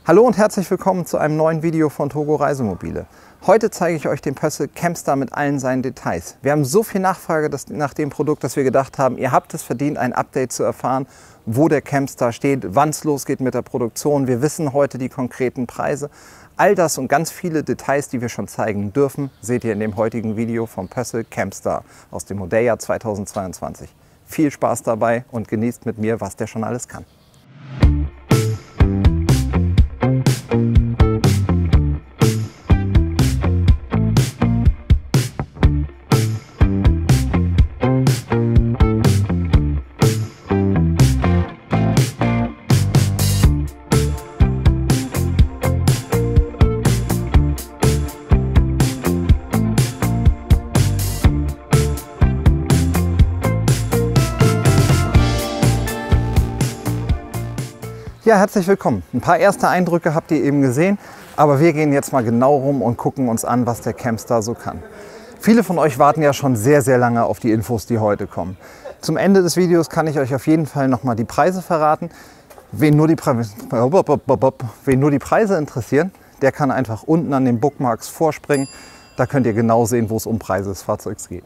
Hallo und herzlich willkommen zu einem neuen Video von Togo Reisemobile. Heute zeige ich euch den Pössl Campstar mit allen seinen Details. Wir haben so viel Nachfrage nach dem Produkt, dass wir gedacht haben, ihr habt es verdient, ein Update zu erfahren, wo der Campstar steht, wann es losgeht mit der Produktion. Wir wissen heute die konkreten Preise. All das und ganz viele Details, die wir schon zeigen dürfen, seht ihr in dem heutigen Video vom Pössl Campstar aus dem Modelljahr 2022. Viel Spaß dabei und genießt mit mir, was der schon alles kann. Ja, herzlich willkommen. Ein paar erste Eindrücke habt ihr eben gesehen, aber wir gehen jetzt mal genau rum und gucken uns an, was der Campstar so kann. Viele von euch warten ja schon sehr, sehr lange auf die Infos, die heute kommen. Zum Ende des Videos kann ich euch auf jeden Fall nochmal die Preise verraten. Wen nur die Preise interessieren, der kann einfach unten an den Bookmarks vorspringen. Da könnt ihr genau sehen, wo es um Preise des Fahrzeugs geht.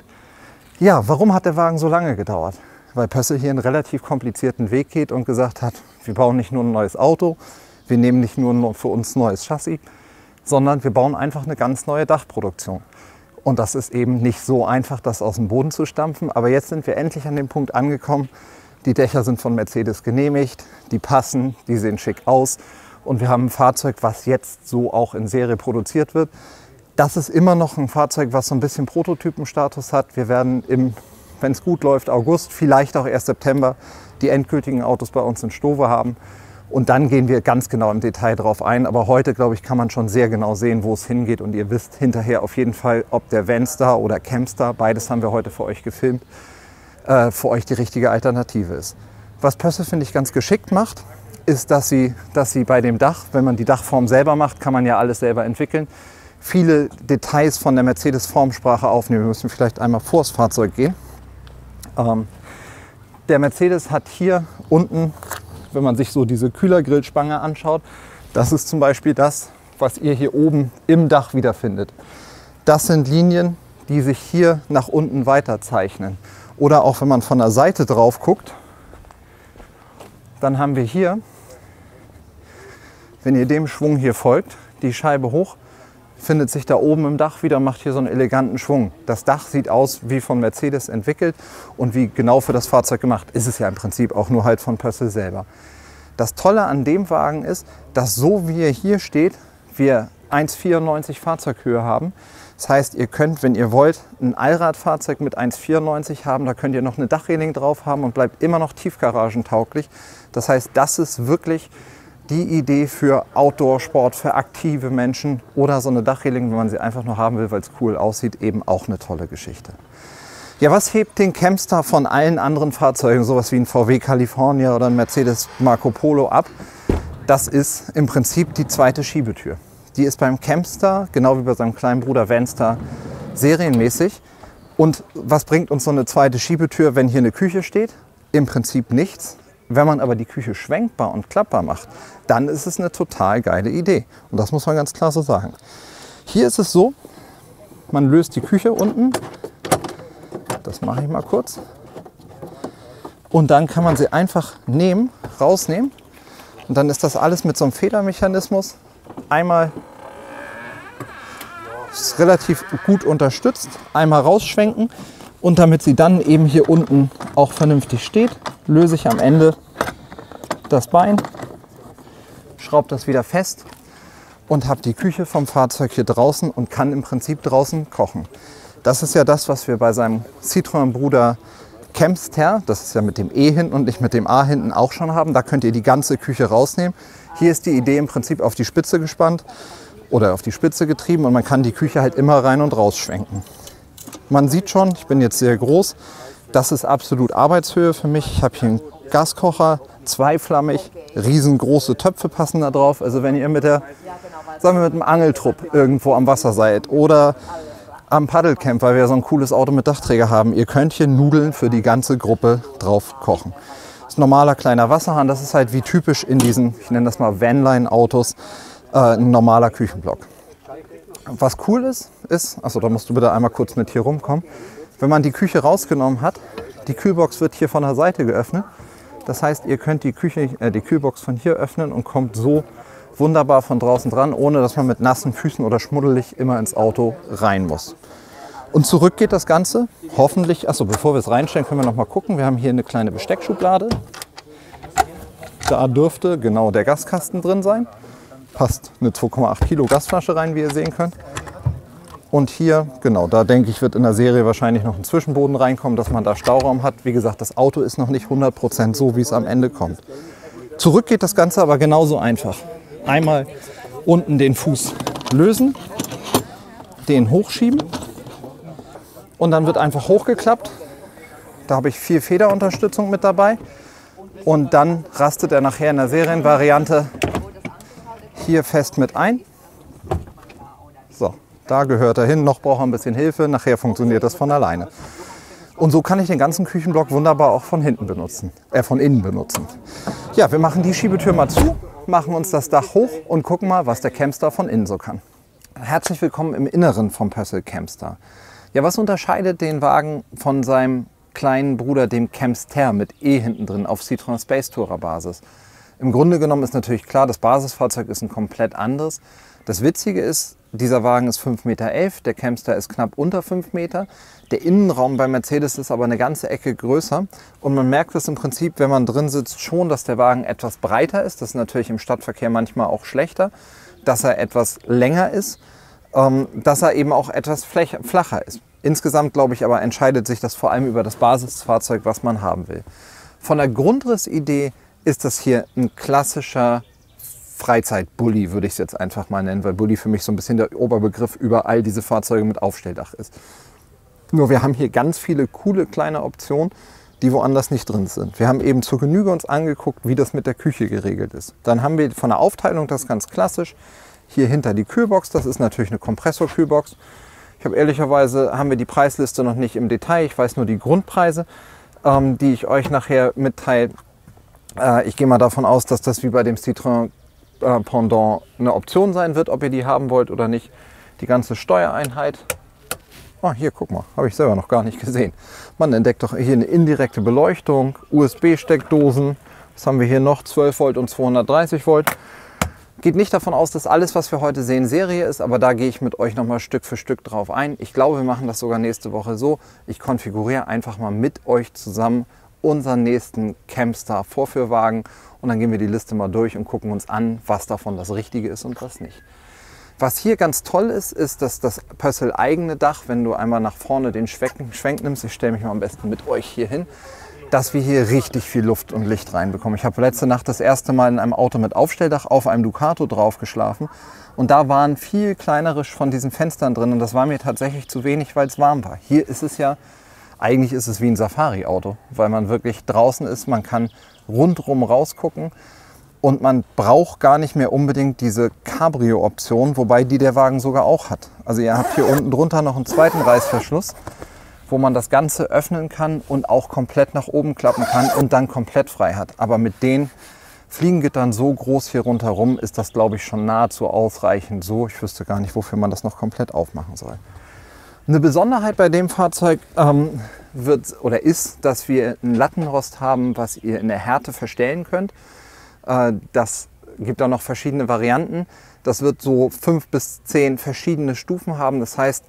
Ja, warum hat der Wagen so lange gedauert? Weil Pössl hier einen relativ komplizierten Weg geht und gesagt hat, wir bauen nicht nur ein neues Auto, wir nehmen nicht nur für uns ein neues Chassis, sondern wir bauen einfach eine ganz neue Dachproduktion. Und das ist eben nicht so einfach, das aus dem Boden zu stampfen. Aber jetzt sind wir endlich an dem Punkt angekommen, die Dächer sind von Mercedes genehmigt, die passen, die sehen schick aus. Und wir haben ein Fahrzeug, was jetzt so auch in Serie produziert wird. Das ist immer noch ein Fahrzeug, was so ein bisschen Prototypenstatus hat. Wir werden wenn es gut läuft, August, vielleicht auch erst September, die endgültigen Autos bei uns in Stove haben. Und dann gehen wir ganz genau im Detail drauf ein. Aber heute, glaube ich, kann man schon sehr genau sehen, wo es hingeht. Und ihr wisst hinterher auf jeden Fall, ob der Vanstar oder Campstar, beides haben wir heute für euch gefilmt, für euch die richtige Alternative ist. Was Pössl, finde ich, ganz geschickt macht, ist, dass sie bei dem Dach, wenn man die Dachform selber macht, kann man ja alles selber entwickeln, viele Details von der Mercedes-Formsprache aufnehmen. Wir müssen vielleicht einmal vor das Fahrzeug gehen. Der Mercedes hat hier unten, wenn man sich so diese Kühlergrillspange anschaut, das ist zum Beispiel das, was ihr hier oben im Dach wiederfindet. Das sind Linien, die sich hier nach unten weiter zeichnen. Oder auch wenn man von der Seite drauf guckt, dann haben wir hier, wenn ihr dem Schwung hier folgt, die Scheibe hoch, findet sich da oben im Dach wieder, macht hier so einen eleganten Schwung. Das Dach sieht aus wie von Mercedes entwickelt und wie genau für das Fahrzeug gemacht. Ist es ja im Prinzip auch nur halt von Pössl selber. Das Tolle an dem Wagen ist, dass so wie er hier steht, wir 1,94 Fahrzeughöhe haben. Das heißt, ihr könnt, wenn ihr wollt, ein Allradfahrzeug mit 1,94 haben. Da könnt ihr noch eine Dachreling drauf haben und bleibt immer noch tiefgaragentauglich. Das heißt, das ist wirklich die Idee für Outdoor-Sport, für aktive Menschen oder so eine Dachreling, wenn man sie einfach nur haben will, weil es cool aussieht, eben auch eine tolle Geschichte. Ja, was hebt den Campstar von allen anderen Fahrzeugen, sowas wie ein VW California oder ein Mercedes Marco Polo ab? Das ist im Prinzip die zweite Schiebetür. Die ist beim Campstar, genau wie bei seinem kleinen Bruder Vanstar, serienmäßig. Und was bringt uns so eine zweite Schiebetür, wenn hier eine Küche steht? Im Prinzip nichts. Wenn man aber die Küche schwenkbar und klappbar macht, dann ist es eine total geile Idee. Und das muss man ganz klar so sagen. Hier ist es so, man löst die Küche unten. Das mache ich mal kurz. Und dann kann man sie einfach rausnehmen. Und dann ist das alles mit so einem Federmechanismus einmal, ist relativ gut unterstützt, einmal rausschwenken. Und damit sie dann eben hier unten auch vernünftig steht, löse ich am Ende das Bein, schraube das wieder fest und habe die Küche vom Fahrzeug hier draußen und kann im Prinzip draußen kochen. Das ist ja das, was wir bei seinem Citroën-Bruder Campstar, das ist ja mit dem E hinten und nicht mit dem A hinten, auch schon haben. Da könnt ihr die ganze Küche rausnehmen. Hier ist die Idee im Prinzip auf die Spitze gespannt oder auf die Spitze getrieben und man kann die Küche halt immer rein und raus schwenken. Man sieht schon, ich bin jetzt sehr groß, das ist absolut Arbeitshöhe für mich. Ich habe hier einen Gaskocher, zweiflammig, riesengroße Töpfe passen da drauf. Also wenn ihr mit einem Angeltrupp irgendwo am Wasser seid oder am Paddelcamp, weil wir so ein cooles Auto mit Dachträger haben, ihr könnt hier Nudeln für die ganze Gruppe drauf kochen. Das ganz normaler kleiner Wasserhahn. Das ist halt wie typisch in diesen, ich nenne das mal Vanline-Autos, ein normaler Küchenblock. Was cool ist, also da musst du bitte einmal kurz mit hier rumkommen, wenn man die Küche rausgenommen hat, die Kühlbox wird hier von der Seite geöffnet. Das heißt, ihr könnt die Kühlbox von hier öffnen und kommt so wunderbar von draußen dran, ohne dass man mit nassen Füßen oder schmuddelig immer ins Auto rein muss. Und zurück geht das Ganze, hoffentlich, achso, bevor wir es reinstellen, können wir noch mal gucken. Wir haben hier eine kleine Besteckschublade. Da dürfte genau der Gaskasten drin sein. Passt eine 2,8 Kilo Gasflasche rein, wie ihr sehen könnt. Und hier, genau, da denke ich, wird in der Serie wahrscheinlich noch ein Zwischenboden reinkommen, dass man da Stauraum hat. Wie gesagt, das Auto ist noch nicht 100% so, wie es am Ende kommt. Zurück geht das Ganze aber genauso einfach. Einmal unten den Fuß lösen, den hochschieben und dann wird einfach hochgeklappt. Da habe ich 4 Federunterstützung mit dabei. Und dann rastet er nachher in der Serienvariante hier fest mit ein. So, da gehört er hin. Noch braucht er ein bisschen Hilfe. Nachher funktioniert das von alleine. Und so kann ich den ganzen Küchenblock wunderbar auch von innen benutzen. Ja, wir machen die Schiebetür mal zu, machen uns das Dach hoch und gucken mal, was der Campstar von innen so kann. Herzlich willkommen im Inneren vom Pössl Campstar. Ja, was unterscheidet den Wagen von seinem kleinen Bruder, dem Campster mit E hinten drin auf Citroën Space Tourer Basis? Im Grunde genommen ist natürlich klar, das Basisfahrzeug ist ein komplett anderes. Das Witzige ist, dieser Wagen ist 5,11 Meter, der Campstar ist knapp unter 5 Meter. Der Innenraum bei Mercedes ist aber eine ganze Ecke größer. Und man merkt es im Prinzip, wenn man drin sitzt, schon, dass der Wagen etwas breiter ist. Das ist natürlich im Stadtverkehr manchmal auch schlechter. Dass er etwas länger ist, dass er eben auch etwas flacher ist. Insgesamt, glaube ich, aber entscheidet sich das vor allem über das Basisfahrzeug, was man haben will. Von der Grundrissidee ist das hier ein klassischer Freizeitbully, würde ich es jetzt einfach mal nennen, weil Bully für mich so ein bisschen der Oberbegriff über all diese Fahrzeuge mit Aufstelldach ist. Nur wir haben hier ganz viele coole kleine Optionen, die woanders nicht drin sind. Wir haben eben zur Genüge uns angeguckt, wie das mit der Küche geregelt ist. Dann haben wir von der Aufteilung das ganz klassisch. Hier hinter die Kühlbox, das ist natürlich eine Kompressorkühlbox. Ich habe ehrlicherweise, haben wir die Preisliste noch nicht im Detail, ich weiß nur die Grundpreise, die ich euch nachher mitteile. Ich gehe mal davon aus, dass das wie bei dem Citroën Pendant eine Option sein wird, ob ihr die haben wollt oder nicht. Die ganze Steuereinheit. Ah, hier, guck mal, habe ich selber noch gar nicht gesehen. Man entdeckt doch hier eine indirekte Beleuchtung, USB-Steckdosen. Was haben wir hier noch? 12 Volt und 230 Volt. Geht nicht davon aus, dass alles, was wir heute sehen, Serie ist, aber da gehe ich mit euch nochmal Stück für Stück drauf ein. Ich glaube, wir machen das sogar nächste Woche so. Ich konfiguriere einfach mal mit euch zusammen unseren nächsten Campstar Vorführwagen und dann gehen wir die Liste mal durch und gucken uns an, was davon das Richtige ist und was nicht. Was hier ganz toll ist, ist, dass das Pössl eigene Dach, wenn du einmal nach vorne den Schwenk nimmst, ich stelle mich mal am besten mit euch hier hin, dass wir hier richtig viel Luft und Licht reinbekommen. Ich habe letzte Nacht das erste Mal in einem Auto mit Aufstelldach auf einem Ducato drauf geschlafen und da waren viel kleinere von diesen Fenstern drin und das war mir tatsächlich zu wenig, weil es warm war. Hier ist es ja, eigentlich ist es wie ein Safari-Auto, weil man wirklich draußen ist, man kann rundrum rausgucken und man braucht gar nicht mehr unbedingt diese Cabrio-Option, wobei die der Wagen sogar auch hat. Also ihr habt hier unten drunter noch einen zweiten Reißverschluss, wo man das Ganze öffnen kann und auch komplett nach oben klappen kann und dann komplett frei hat. Aber mit den Fliegengittern so groß hier rundherum ist das, glaube ich, schon nahezu ausreichend so. Ich wüsste gar nicht, wofür man das noch komplett aufmachen soll. Eine Besonderheit bei dem Fahrzeug ist, dass wir ein Lattenrost haben, was ihr in der Härte verstellen könnt. Das gibt auch noch verschiedene Varianten. Das wird so 5 bis 10 verschiedene Stufen haben. Das heißt,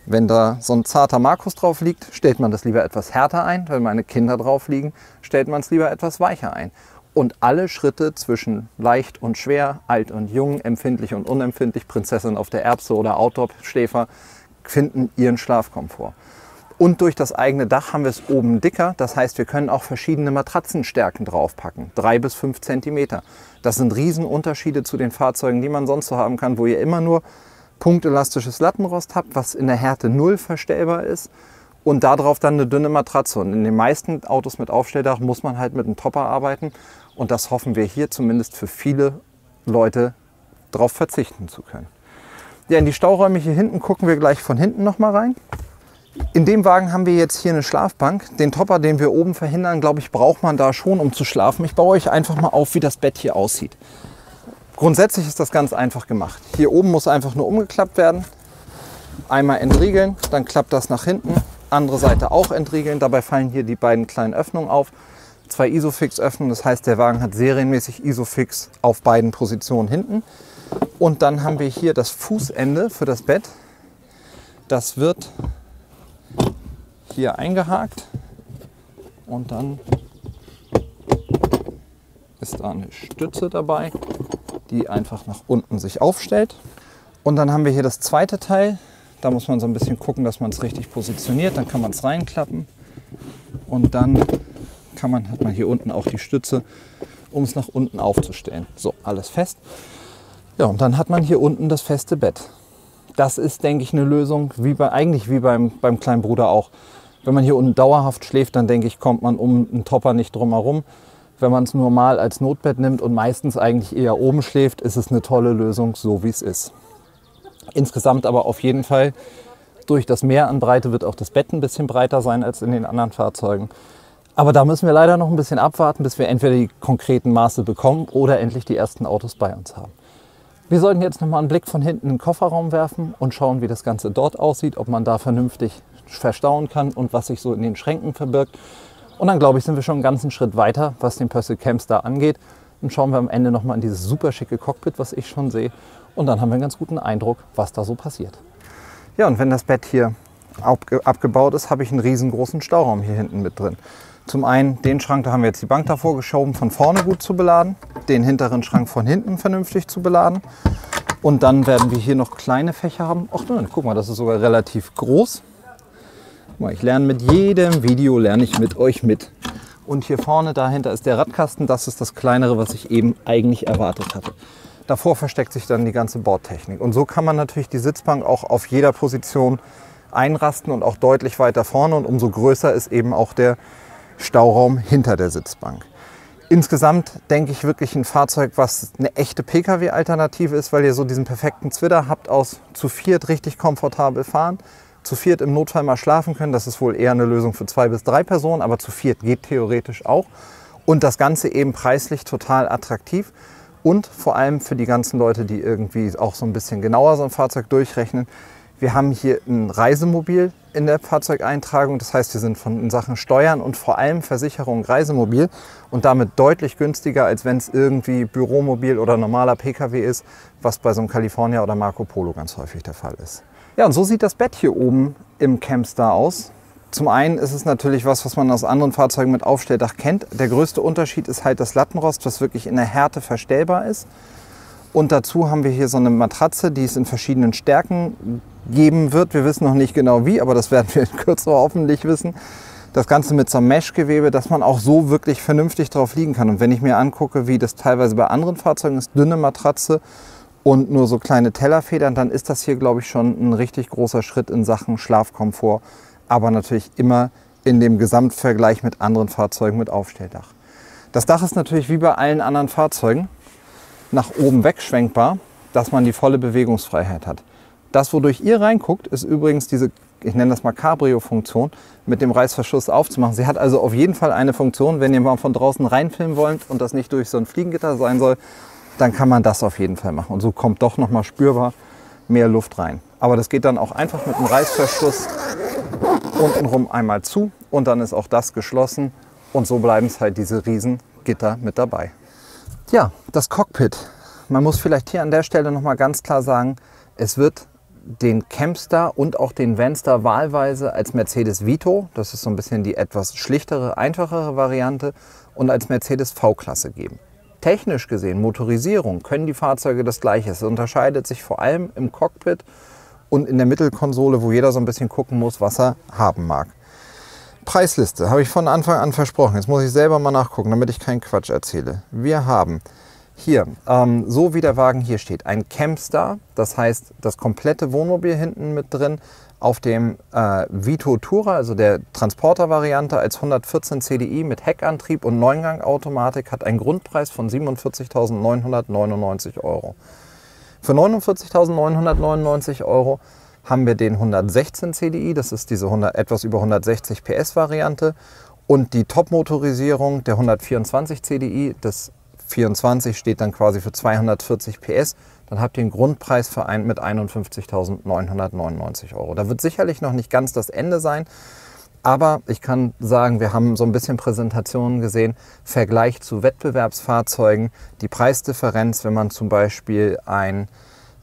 wenn da so ein zarter Markus drauf liegt, stellt man das lieber etwas härter ein. Wenn meine Kinder drauf liegen, stellt man es lieber etwas weicher ein. Und alle Schritte zwischen leicht und schwer, alt und jung, empfindlich und unempfindlich, Prinzessin auf der Erbse oder Outdoor-Schläfer, finden ihren Schlafkomfort. Und durch das eigene Dach haben wir es oben dicker. Das heißt, wir können auch verschiedene Matratzenstärken draufpacken. 3 bis 5 Zentimeter. Das sind Riesenunterschiede zu den Fahrzeugen, die man sonst so haben kann, wo ihr immer nur punktelastisches Lattenrost habt, was in der Härte 0 verstellbar ist. Und darauf dann eine dünne Matratze. Und in den meisten Autos mit Aufstelldach muss man halt mit einem Topper arbeiten. Und das hoffen wir hier zumindest für viele Leute darauf verzichten zu können. Ja, in die Stauräume hier hinten gucken wir gleich von hinten noch mal rein. In dem Wagen haben wir jetzt hier eine Schlafbank. Den Topper, den wir oben verhindern, glaube ich, braucht man da schon, um zu schlafen. Ich baue euch einfach mal auf, wie das Bett hier aussieht. Grundsätzlich ist das ganz einfach gemacht. Hier oben muss einfach nur umgeklappt werden. Einmal entriegeln, dann klappt das nach hinten. Andere Seite auch entriegeln. Dabei fallen hier die beiden kleinen Öffnungen auf. 2 Isofix-Öffnungen, das heißt, der Wagen hat serienmäßig Isofix auf beiden Positionen hinten. Und dann haben wir hier das Fußende für das Bett. Das wird hier eingehakt und dann ist da eine Stütze dabei, die einfach nach unten sich aufstellt. Und dann haben wir hier das zweite Teil. Da muss man so ein bisschen gucken, dass man es richtig positioniert. Dann kann man es reinklappen und dann hat man hier unten auch die Stütze, um es nach unten aufzustellen. So, alles fest. Ja, und dann hat man hier unten das feste Bett. Das ist, denke ich, eine Lösung, eigentlich wie beim kleinen Bruder auch. Wenn man hier unten dauerhaft schläft, dann denke ich, kommt man um einen Topper nicht drum herum. Wenn man es normal als Notbett nimmt und meistens eigentlich eher oben schläft, ist es eine tolle Lösung, so wie es ist. Insgesamt aber auf jeden Fall, durch das Mehr an Breite wird auch das Bett ein bisschen breiter sein als in den anderen Fahrzeugen. Aber da müssen wir leider noch ein bisschen abwarten, bis wir entweder die konkreten Maße bekommen oder endlich die ersten Autos bei uns haben. Wir sollten jetzt noch mal einen Blick von hinten in den Kofferraum werfen und schauen, wie das Ganze dort aussieht, ob man da vernünftig verstauen kann und was sich so in den Schränken verbirgt. Und dann, glaube ich, sind wir schon einen ganzen Schritt weiter, was den Purcell Camstar angeht. Und schauen wir am Ende noch mal in dieses super schicke Cockpit, was ich schon sehe. Und dann haben wir einen ganz guten Eindruck, was da so passiert. Ja, und wenn das Bett hier abgebaut ist, habe ich einen riesengroßen Stauraum hier hinten mit drin. Zum einen den Schrank, da haben wir jetzt die Bank davor geschoben, von vorne gut zu beladen. Den hinteren Schrank von hinten vernünftig zu beladen. Und dann werden wir hier noch kleine Fächer haben. Ach nein, guck mal, das ist sogar relativ groß. Guck mal, ich lerne mit jedem Video, lerne ich mit euch mit. Und hier vorne, dahinter ist der Radkasten. Das ist das kleinere, was ich eben eigentlich erwartet hatte. Davor versteckt sich dann die ganze Bordtechnik. Und so kann man natürlich die Sitzbank auch auf jeder Position einrasten und auch deutlich weiter vorne. Und umso größer ist eben auch der Stauraum hinter der Sitzbank. Insgesamt denke ich wirklich ein Fahrzeug, was eine echte Pkw-Alternative ist, weil ihr so diesen perfekten Zwitter habt aus zu viert richtig komfortabel fahren, zu viert im Notfall mal schlafen können. Das ist wohl eher eine Lösung für 2 bis 3 Personen, aber zu viert geht theoretisch auch. Und das Ganze eben preislich total attraktiv und vor allem für die ganzen Leute, die irgendwie auch so ein bisschen genauer so ein Fahrzeug durchrechnen. Wir haben hier ein Reisemobil in der Fahrzeugeintragung. Das heißt, wir sind in Sachen Steuern und vor allem Versicherung Reisemobil und damit deutlich günstiger, als wenn es irgendwie Büromobil oder normaler Pkw ist, was bei so einem California oder Marco Polo ganz häufig der Fall ist. Ja, und so sieht das Bett hier oben im Camstar aus. Zum einen ist es natürlich was man aus anderen Fahrzeugen mit Aufstelldach kennt. Der größte Unterschied ist halt das Lattenrost, was wirklich in der Härte verstellbar ist. Und dazu haben wir hier so eine Matratze, die es in verschiedenen Stärken geben wird. Wir wissen noch nicht genau wie, aber das werden wir in Kürze hoffentlich wissen. Das Ganze mit so einem Meshgewebe, dass man auch so wirklich vernünftig drauf liegen kann. Und wenn ich mir angucke, wie das teilweise bei anderen Fahrzeugen ist, dünne Matratze und nur so kleine Tellerfedern, dann ist das hier, glaube ich, schon ein richtig großer Schritt in Sachen Schlafkomfort. Aber natürlich immer in dem Gesamtvergleich mit anderen Fahrzeugen mit Aufstelldach. Das Dach ist natürlich wie bei allen anderen Fahrzeugen nach oben wegschwenkbar, dass man die volle Bewegungsfreiheit hat. Das, wodurch ihr reinguckt, ist übrigens diese, ich nenne das mal Cabrio-Funktion, mit dem Reißverschluss aufzumachen. Sie hat also auf jeden Fall eine Funktion, wenn ihr mal von draußen reinfilmen wollt und das nicht durch so ein Fliegengitter sein soll, dann kann man das auf jeden Fall machen. Und so kommt doch nochmal spürbar mehr Luft rein. Aber das geht dann auch einfach mit dem Reißverschluss untenrum einmal zu und dann ist auch das geschlossen und so bleiben es halt diese riesen Gitter mit dabei. Ja, das Cockpit. Man muss vielleicht hier an der Stelle nochmal ganz klar sagen, es wird den Camstar und auch den Vanstar wahlweise als Mercedes Vito, das ist so ein bisschen die etwas schlichtere, einfachere Variante, und als Mercedes V-Klasse geben. Technisch gesehen, Motorisierung, können die Fahrzeuge das Gleiche. Es unterscheidet sich vor allem im Cockpit und in der Mittelkonsole, wo jeder so ein bisschen gucken muss, was er haben mag. Preisliste habe ich von Anfang an versprochen. Jetzt muss ich selber mal nachgucken, damit ich keinen Quatsch erzähle. Wir haben hier, so wie der Wagen hier steht, ein Camstar, das heißt das komplette Wohnmobil hinten mit drin, auf dem Vito Tourer, also der Transporter-Variante als 114 CDI mit Heckantrieb und 9-Gang-Automatik, hat einen Grundpreis von 47.999 €. Für 49.999 € haben wir den 116 CDI, das ist diese etwas über 160 PS Variante, und die Top-Motorisierung der 124 CDI, das 24 steht dann quasi für 240 PS. Dann habt ihr einen Grundpreis vereint mit 51.999 €. Da wird sicherlich noch nicht ganz das Ende sein, aber ich kann sagen, wir haben so ein bisschen Präsentationen gesehen, Vergleich zu Wettbewerbsfahrzeugen, die Preisdifferenz, wenn man zum Beispiel ein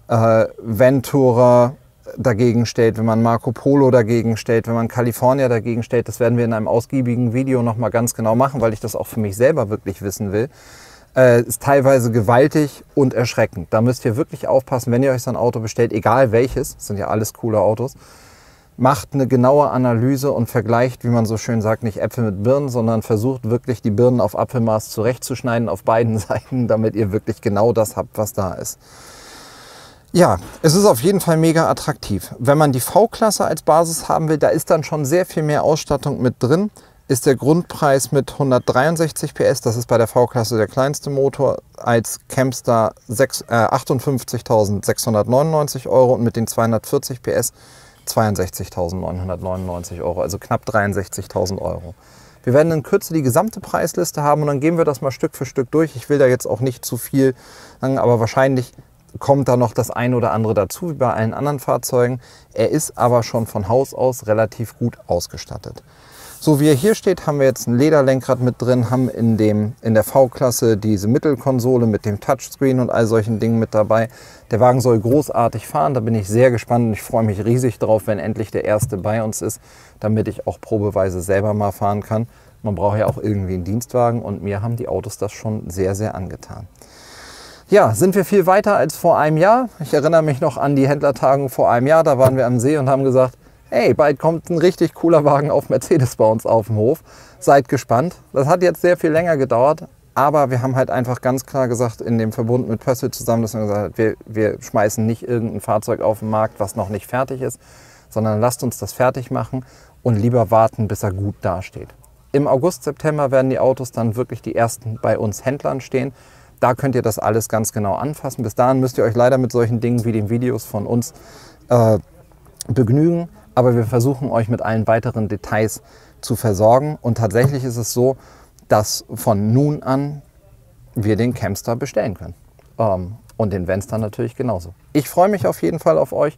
Ventura dagegen stellt, wenn man Marco Polo dagegen stellt, wenn man California dagegen stellt, das werden wir in einem ausgiebigen Video nochmal ganz genau machen, weil ich das auch für mich selber wirklich wissen will. Ist teilweise gewaltig und erschreckend. Da müsst ihr wirklich aufpassen, wenn ihr euch so ein Auto bestellt, egal welches, das sind ja alles coole Autos, macht eine genaue Analyse und vergleicht, wie man so schön sagt, nicht Äpfel mit Birnen, sondern versucht wirklich die Birnen auf Apfelmaß zurechtzuschneiden auf beiden Seiten, damit ihr wirklich genau das habt, was da ist. Ja, es ist auf jeden Fall mega attraktiv. Wenn man die V-Klasse als Basis haben will, da ist dann schon sehr viel mehr Ausstattung mit drin. Ist der Grundpreis mit 163 PS, das ist bei der V-Klasse der kleinste Motor, als Campstar 58.699 € und mit den 240 PS 62.999 €, also knapp 63.000 €. Wir werden in Kürze die gesamte Preisliste haben und dann gehen wir das mal Stück für Stück durch. Ich will da jetzt auch nicht zu viel sagen, aber wahrscheinlich kommt da noch das eine oder andere dazu, wie bei allen anderen Fahrzeugen. Er ist aber schon von Haus aus relativ gut ausgestattet. So wie er hier steht, haben wir jetzt ein Lederlenkrad mit drin, haben in der V-Klasse diese Mittelkonsole mit dem Touchscreen und all solchen Dingen mit dabei. Der Wagen soll großartig fahren, da bin ich sehr gespannt und ich freue mich riesig drauf, wenn endlich der erste bei uns ist, damit ich auch probeweise selber mal fahren kann. Man braucht ja auch irgendwie einen Dienstwagen und mir haben die Autos das schon sehr, sehr angetan. Ja, sind wir viel weiter als vor einem Jahr. Ich erinnere mich noch an die Händlertagung vor einem Jahr. Da waren wir am See und haben gesagt, hey, bald kommt ein richtig cooler Wagen auf Mercedes bei uns auf dem Hof. Seid gespannt. Das hat jetzt sehr viel länger gedauert, aber wir haben halt einfach ganz klar gesagt, in dem Verbund mit Pössl zusammen, dass wir gesagt haben, wir schmeißen nicht irgendein Fahrzeug auf den Markt, was noch nicht fertig ist, sondern lasst uns das fertig machen und lieber warten, bis er gut dasteht. Im August, September werden die Autos dann wirklich die ersten bei uns Händlern stehen. Da könnt ihr das alles ganz genau anfassen. Bis dahin müsst ihr euch leider mit solchen Dingen wie den Videos von uns begnügen. Aber wir versuchen euch mit allen weiteren Details zu versorgen. Und tatsächlich ist es so, dass von nun an wir den Campstar bestellen können. Und den Venster natürlich genauso. Ich freue mich auf jeden Fall auf euch.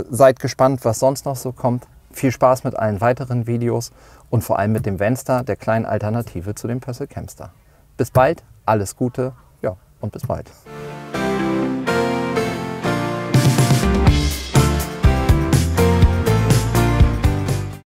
Seid gespannt, was sonst noch so kommt. Viel Spaß mit allen weiteren Videos und vor allem mit dem Venster, der kleinen Alternative zu dem Pössl Campstar. Bis bald. Alles Gute, ja, und bis bald.